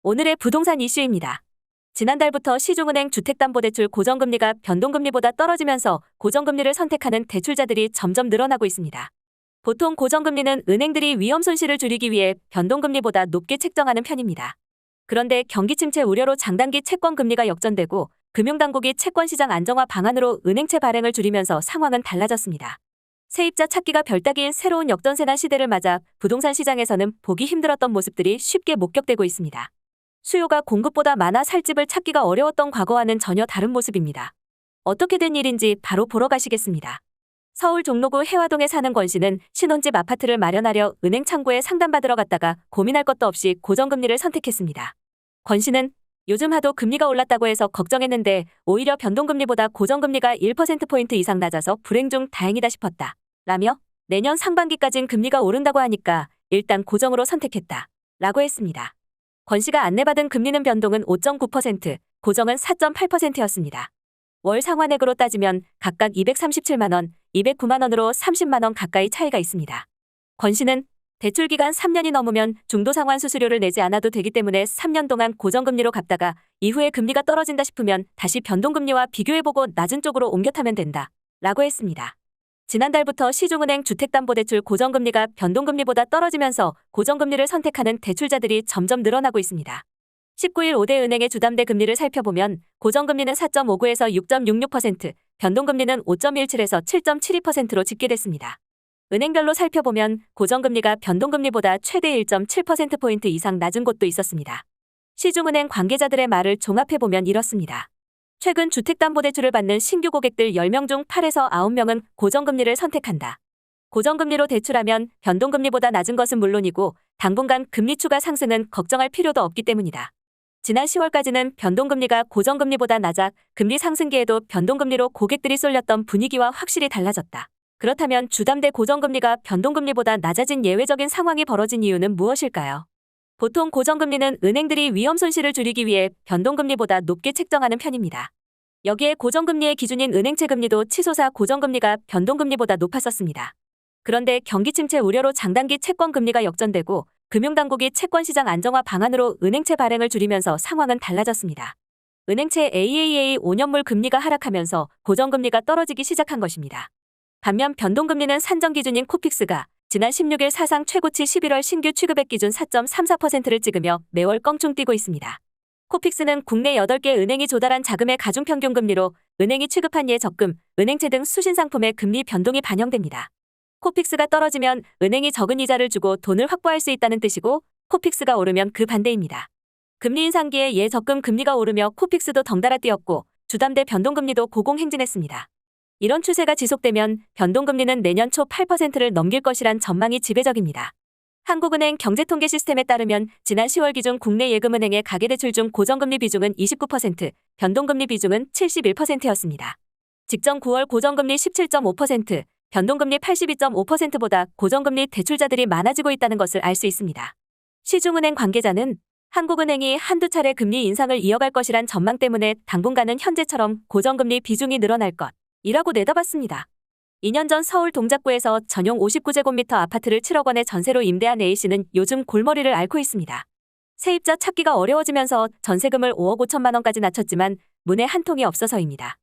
오늘의 부동산 이슈입니다. 지난달부터 시중은행 주택담보대출 고정금리가 변동금리보다 떨어지면서 고정금리를 선택하는 대출자들이 점점 늘어나고 있습니다. 보통 고정금리는 은행들이 위험 손실을 줄이기 위해 변동금리보다 높게 책정하는 편입니다. 그런데 경기 침체 우려로 장단기 채권금리가 역전되고 금융당국이 채권시장 안정화 방안으로 은행채 발행을 줄이면서 상황은 달라졌습니다. 세입자 찾기가 별따기인 새로운 역전세난 시대를 맞아 부동산 시장에서는 보기 힘들었던 모습들이 쉽게 목격되고 있습니다. 수요가 공급보다 많아 살 집을 찾기가 어려웠던 과거와는 전혀 다른 모습입니다. 어떻게 된 일인지 바로 보러 가시겠습니다. 서울 종로구 해화동에 사는 권 씨는 신혼집 아파트를 마련하려 은행 창구에 상담받으러 갔다가 고민할 것도 없이 고정금리를 선택했습니다. 권 씨는 요즘 하도 금리가 올랐다고 해서 걱정했는데 오히려 변동금리보다 고정금리가 1%포인트 이상 낮아서 불행 중 다행이다 싶었다. 라며 내년 상반기까진 금리가 오른다고 하니까 일단 고정으로 선택했다. 라고 했습니다. 권 씨가 안내받은 금리는 변동은 5.9%, 고정은 4.8%였습니다. 월 상환액으로 따지면 각각 237만 원, 209만 원으로 30만 원 가까이 차이가 있습니다. 권 씨는 대출 기간 3년이 넘으면 중도상환 수수료를 내지 않아도 되기 때문에 3년 동안 고정금리로 갚다가 이후에 금리가 떨어진다 싶으면 다시 변동금리와 비교해보고 낮은 쪽으로 옮겨 타면 된다. 라고 했습니다. 지난달부터 시중은행 주택담보대출 고정금리가 변동금리보다 떨어지면서 고정금리를 선택하는 대출자들이 점점 늘어나고 있습니다. 19일 5대 은행의 주담대 금리를 살펴보면 고정금리는 4.59에서 6.66%, 변동금리는 5.17에서 7.72%로 집계됐습니다. 은행별로 살펴보면 고정금리가 변동금리보다 최대 1.7%포인트 이상 낮은 곳도 있었습니다. 시중은행 관계자들의 말을 종합해보면 이렇습니다. 최근 주택담보대출을 받는 신규 고객들 10명 중 8에서 9명은 고정금리를 선택한다. 고정금리로 대출하면 변동금리보다 낮은 것은 물론이고 당분간 금리 추가 상승은 걱정할 필요도 없기 때문이다. 지난 10월까지는 변동금리가 고정금리보다 낮아 금리 상승기에도 변동금리로 고객들이 쏠렸던 분위기와 확실히 달라졌다. 그렇다면 주담대 고정금리가 변동금리보다 낮아진 예외적인 상황이 벌어진 이유는 무엇일까요? 보통 고정금리는 은행들이 위험 손실을 줄이기 위해 변동금리보다 높게 책정하는 편입니다. 여기에 고정금리의 기준인 은행채 금리도 치솟아 고정금리가 변동금리보다 높았었습니다. 그런데 경기 침체 우려로 장단기 채권금리가 역전되고 금융당국이 채권시장 안정화 방안으로 은행채 발행을 줄이면서 상황은 달라졌습니다. 은행채 AAA 5년물 금리가 하락하면서 고정금리가 떨어지기 시작한 것입니다. 반면 변동금리는 산정기준인 코픽스가 지난 16일 사상 최고치 11월 신규 취급액 기준 4.34%를 찍으며 매월 껑충 뛰고 있습니다. 코픽스는 국내 8개 은행이 조달한 자금의 가중평균 금리로 은행이 취급한 예적금, 은행채 등 수신 상품의 금리 변동이 반영됩니다. 코픽스가 떨어지면 은행이 적은 이자를 주고 돈을 확보할 수 있다는 뜻이고 코픽스가 오르면 그 반대입니다. 금리 인상기에 예적금 금리가 오르며 코픽스도 덩달아 뛰었고 주담대 변동금리도 고공행진했습니다. 이런 추세가 지속되면 변동금리는 내년 초 8%를 넘길 것이란 전망이 지배적입니다. 한국은행 경제통계 시스템에 따르면 지난 10월 기준 국내 예금은행의 가계대출 중 고정금리 비중은 29%, 변동금리 비중은 71%였습니다. 직전 9월 고정금리 17.5%, 변동금리 82.5%보다 고정금리 대출자들이 많아지고 있다는 것을 알 수 있습니다. 시중은행 관계자는 한국은행이 한두 차례 금리 인상을 이어갈 것이란 전망 때문에 당분간은 현재처럼 고정금리 비중이 늘어날 것이라고 내다봤습니다. 2년 전 서울 동작구에서 전용 59제곱미터 아파트를 7억 원에 전세로 임대한 A씨는 요즘 골머리를 앓고 있습니다. 세입자 찾기가 어려워지면서 전세금을 5억 5천만 원까지 낮췄지만 문에 한 통이 없어서입니다.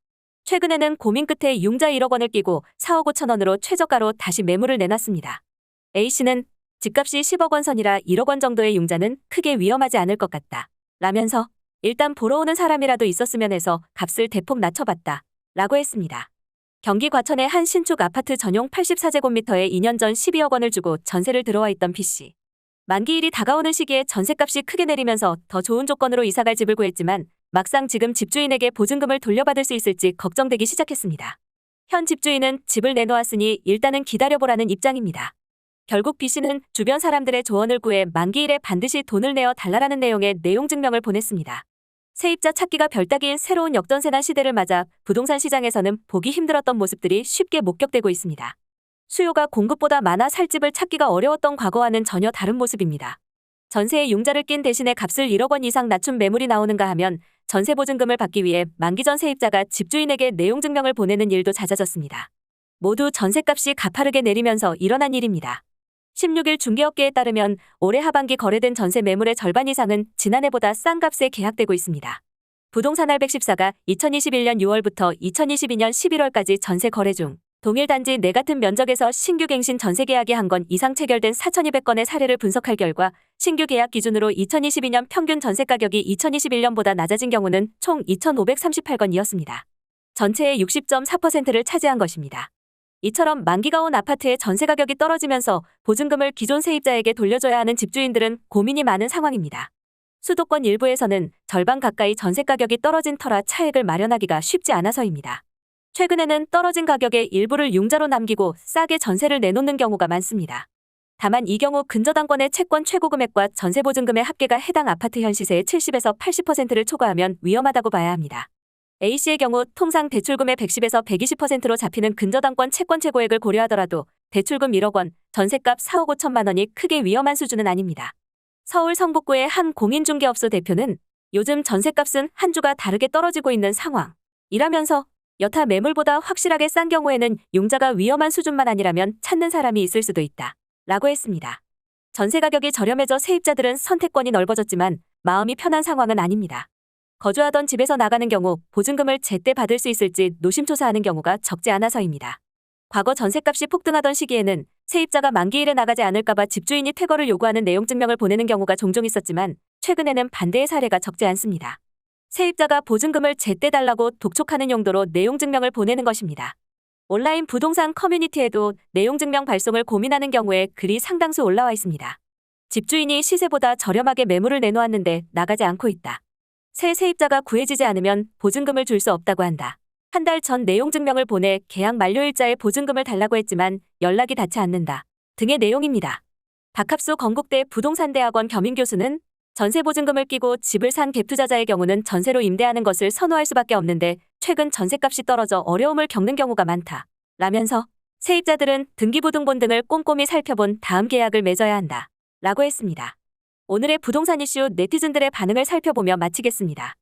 최근에는 고민 끝에 융자 1억 원을 끼고 4억 5천 원으로 최저가로 다시 매물을 내놨습니다. A씨는 집값이 10억 원 선이라 1억 원 정도의 융자는 크게 위험하지 않을 것 같다. 라면서 일단 보러 오는 사람이라도 있었으면 해서 값을 대폭 낮춰봤다. 라고 했습니다. 경기 과천의 한 신축 아파트 전용 84제곱미터에 2년 전 12억 원을 주고 전세를 들어와 있던 B씨. 만기일이 다가오는 시기에 전세값이 크게 내리면서 더 좋은 조건으로 이사갈 집을 구했지만 막상 지금 집주인에게 보증금을 돌려받을 수 있을지 걱정되기 시작했습니다. 현 집주인은 집을 내놓았으니 일단은 기다려보라는 입장입니다. 결국 B씨는 주변 사람들의 조언을 구해 만기일에 반드시 돈을 내어 달라라는 내용의 내용 증명을 보냈습니다. 세입자 찾기가 별따기인 새로운 역전세난 시대를 맞아 부동산 시장에서는 보기 힘들었던 모습들이 쉽게 목격되고 있습니다. 수요가 공급보다 많아 살 집을 찾기가 어려웠던 과거와는 전혀 다른 모습입니다. 전세에 융자를 낀 대신에 값을 1억 원 이상 낮춘 매물이 나오는가 하면 전세보증금을 받기 위해 만기 전 세입자가 집주인에게 내용 증명을 보내는 일도 잦아졌습니다. 모두 전셋값이 가파르게 내리면서 일어난 일입니다. 16일 중개업계에 따르면 올해 하반기 거래된 전세 매물의 절반 이상은 지난해보다 싼 값에 계약되고 있습니다. 부동산 R114가 2021년 6월부터 2022년 11월까지 전세 거래 중 동일 단지 내 같은 면적에서 신규 갱신 전세 계약이 한 건 이상 체결된 4,200건의 사례를 분석할 결과 신규 계약 기준으로 2022년 평균 전세 가격이 2021년보다 낮아진 경우는 총 2,538건이었습니다. 전체의 60.4%를 차지한 것입니다. 이처럼 만기가 온 아파트의 전세 가격이 떨어지면서 보증금을 기존 세입자에게 돌려줘야 하는 집주인들은 고민이 많은 상황입니다. 수도권 일부에서는 절반 가까이 전세 가격이 떨어진 터라 차액을 마련하기가 쉽지 않아서입니다. 최근에는 떨어진 가격의 일부를 융자로 남기고 싸게 전세를 내놓는 경우가 많습니다. 다만 이 경우 근저당권의 채권 최고 금액과 전세 보증금의 합계가 해당 아파트 현 시세의 70에서 80%를 초과하면 위험하다고 봐야 합니다. A씨의 경우 통상 대출금의 110에서 120%로 잡히는 근저당권 채권 최고액을 고려하더라도 대출금 1억 원, 전셋값 4억 5천만 원이 크게 위험한 수준은 아닙니다. 서울 성북구의 한 공인중개업소 대표는 요즘 전셋값은 한 주가 다르게 떨어지고 있는 상황이라면서 여타 매물보다 확실하게 싼 경우에는 융자가 위험한 수준만 아니라면 찾는 사람이 있을 수도 있다 라고 했습니다. 전세 가격이 저렴해져 세입자들은 선택권이 넓어졌지만 마음이 편한 상황은 아닙니다. 거주하던 집에서 나가는 경우 보증금을 제때 받을 수 있을지 노심초사하는 경우가 적지 않아서입니다. 과거 전셋값이 폭등하던 시기에는 세입자가 만기일에 나가지 않을까봐 집주인이 퇴거를 요구하는 내용 증명을 보내는 경우가 종종 있었지만 최근에는 반대의 사례가 적지 않습니다. 세입자가 보증금을 제때 달라고 독촉하는 용도로 내용 증명을 보내는 것입니다. 온라인 부동산 커뮤니티에도 내용 증명 발송을 고민하는 경우에 글이 상당수 올라와 있습니다. 집주인이 시세보다 저렴하게 매물을 내놓았는데 나가지 않고 있다. 새 세입자가 구해지지 않으면 보증금을 줄 수 없다고 한다. 한 달 전 내용 증명을 보내 계약 만료일자에 보증금을 달라고 했지만 연락이 닿지 않는다 등의 내용입니다. 박합수 건국대 부동산대학원 겸임교수는 전세 보증금을 끼고 집을 산 갭투자자의 경우는 전세로 임대하는 것을 선호할 수밖에 없는데 최근 전세값이 떨어져 어려움을 겪는 경우가 많다 라면서 세입자들은 등기부등본 등을 꼼꼼히 살펴본 다음 계약을 맺어야 한다 라고 했습니다. 오늘의 부동산 이슈 네티즌들의 반응을 살펴보며 마치겠습니다.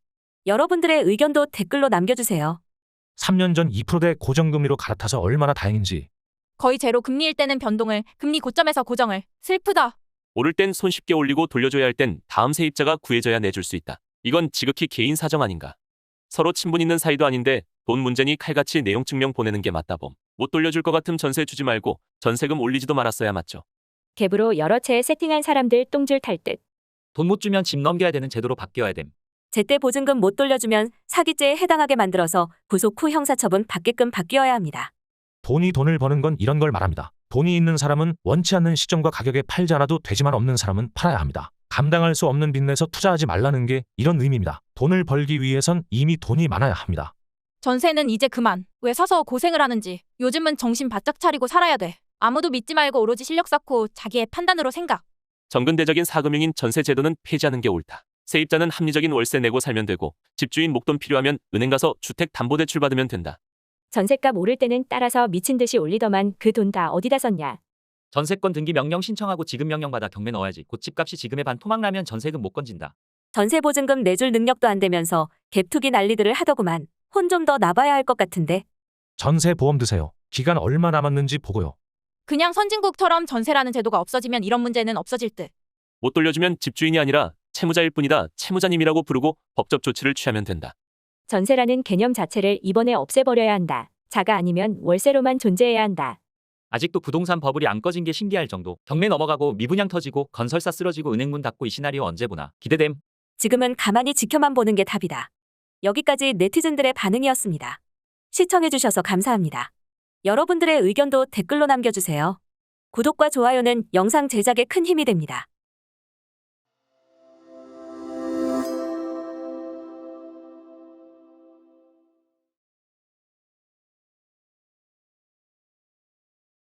여러분들의 의견도 댓글로 남겨주세요. 3년 전 2%대 고정금리로 갈아타서 얼마나 다행인지. 거의 제로 금리일 때는 변동을, 금리 고점에서 고정을. 슬프다. 오를 땐 손쉽게 올리고 돌려줘야 할 땐 다음 세입자가 구해져야 내줄 수 있다. 이건 지극히 개인 사정 아닌가. 서로 친분 있는 사이도 아닌데 돈 문제니 칼같이 내용 증명 보내는 게 맞다 봄. 못 돌려줄 것 같음 전세 주지 말고 전세금 올리지도 말았어야 맞죠. 갭으로 여러 채 세팅한 사람들 똥줄 탈 듯. 돈 못 주면 집 넘겨야 되는 제도로 바뀌어야 됨. 제때 보증금 못 돌려주면 사기죄에 해당하게 만들어서 구속 후 형사처분 받게끔 바뀌어야 합니다. 돈이 돈을 버는 건 이런 걸 말합니다. 돈이 있는 사람은 원치 않는 시점과 가격에 팔지 않아도 되지만 없는 사람은 팔아야 합니다. 감당할 수 없는 빚내서 투자하지 말라는 게 이런 의미입니다. 돈을 벌기 위해선 이미 돈이 많아야 합니다. 전세는 이제 그만. 왜 사서 고생을 하는지. 요즘은 정신 바짝 차리고 살아야 돼. 아무도 믿지 말고 오로지 실력 쌓고 자기의 판단으로 생각. 정근대적인 사금융인 전세 제도는 폐지하는 게 옳다. 세입자는 합리적인 월세 내고 살면 되고 집주인 목돈 필요하면 은행 가서 주택담보대출 받으면 된다. 전셋값 오를 때는 따라서 미친 듯이 올리더만 그 돈 다 어디다 썼냐. 전세권 등기 명령 신청하고 지급 명령 받아 경매 넣어야지. 곧 집값이 지금의 반 토막나면 전세금 못 건진다. 전세 보증금 내줄 능력도 안 되면서 갭투기 난리들을 하더구만. 혼 좀 더 나봐야 할 것 같은데. 전세 보험 드세요. 기간 얼마 남았는지 보고요. 그냥 선진국처럼 전세라는 제도가 없어지면 이런 문제는 없어질 듯. 못 돌려주면 집주인이 아니라 채무자일 뿐이다. 채무자님이라고 부르고 법적 조치를 취하면 된다. 전세라는 개념 자체를 이번에 없애버려야 한다. 자가 아니면 월세로만 존재해야 한다. 아직도 부동산 버블이 안 꺼진 게 신기할 정도. 경매 넘어가고 미분양 터지고 건설사 쓰러지고 은행 문 닫고 이 시나리오 언제 보나. 기대됨. 지금은 가만히 지켜만 보는 게 답이다. 여기까지 네티즌들의 반응이었습니다. 시청해주셔서 감사합니다. 여러분들의 의견도 댓글로 남겨주세요. 구독과 좋아요는 영상 제작에 큰 힘이 됩니다.